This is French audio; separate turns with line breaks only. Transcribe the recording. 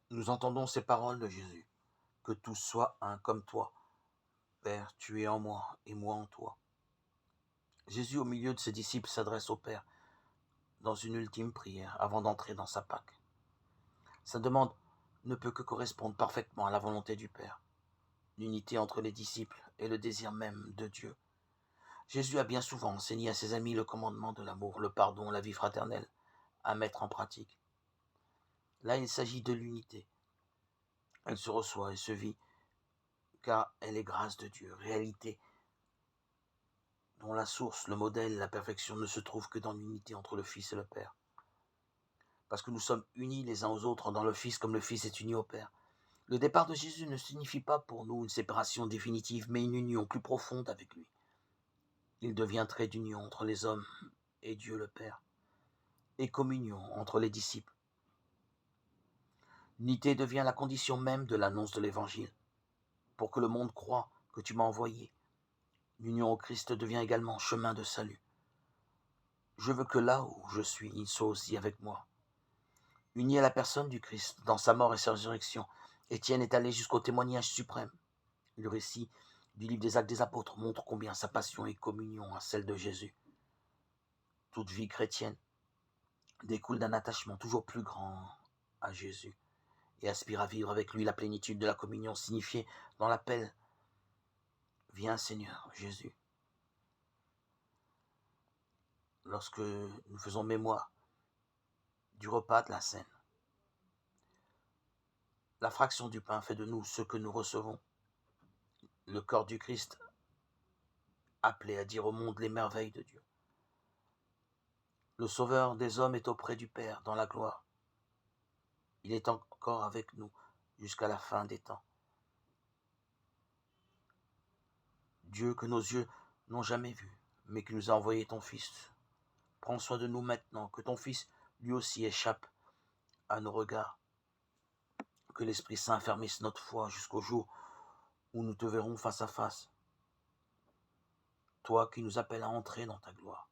Nous entendons ces paroles de Jésus. Que tous soient un comme toi. Père, tu es en moi et moi en toi. Jésus, au milieu de ses disciples, s'adresse au Père dans une ultime prière avant d'entrer dans sa Pâque. Sa demande ne peut que correspondre parfaitement à la volonté du Père, l'unité entre les disciples et le désir même de Dieu. Jésus a bien souvent enseigné à ses amis le commandement de l'amour, le pardon, la vie fraternelle, à mettre en pratique. Là, il s'agit de l'unité. Elle se reçoit et se vit, car elle est grâce de Dieu, réalité dont la source, le modèle, la perfection ne se trouve que dans l'unité entre le Fils et le Père. Parce que nous sommes unis les uns aux autres dans le Fils comme le Fils est uni au Père. Le départ de Jésus ne signifie pas pour nous une séparation définitive, mais une union plus profonde avec lui. Il devient trait d'union entre les hommes et Dieu le Père, et communion entre les disciples. L'unité devient la condition même de l'annonce de l'Évangile, pour que le monde croie que tu m'as envoyé. L'union au Christ devient également chemin de salut. Je veux que là où je suis, il soit aussi avec moi. Uni à la personne du Christ, dans sa mort et sa résurrection, Étienne est allé jusqu'au témoignage suprême. Le récit du livre des Actes des Apôtres montre combien sa passion est communion à celle de Jésus. Toute vie chrétienne découle d'un attachement toujours plus grand à Jésus et aspire à vivre avec lui la plénitude de la communion signifiée dans l'appel « Viens Seigneur Jésus ». Lorsque nous faisons mémoire du repas de la Seine, la fraction du pain fait de nous ce que nous recevons. Le corps du Christ appelé à dire au monde les merveilles de Dieu. Le Sauveur des hommes est auprès du Père dans la gloire. Il est encore avec nous jusqu'à la fin des temps. Dieu que nos yeux n'ont jamais vu, mais qui nous a envoyé ton Fils. Prends soin de nous maintenant, que ton Fils lui aussi échappe à nos regards. Que l'Esprit Saint affermisse notre foi jusqu'au jour où nous te verrons face à face. Toi qui nous appelles à entrer dans ta gloire.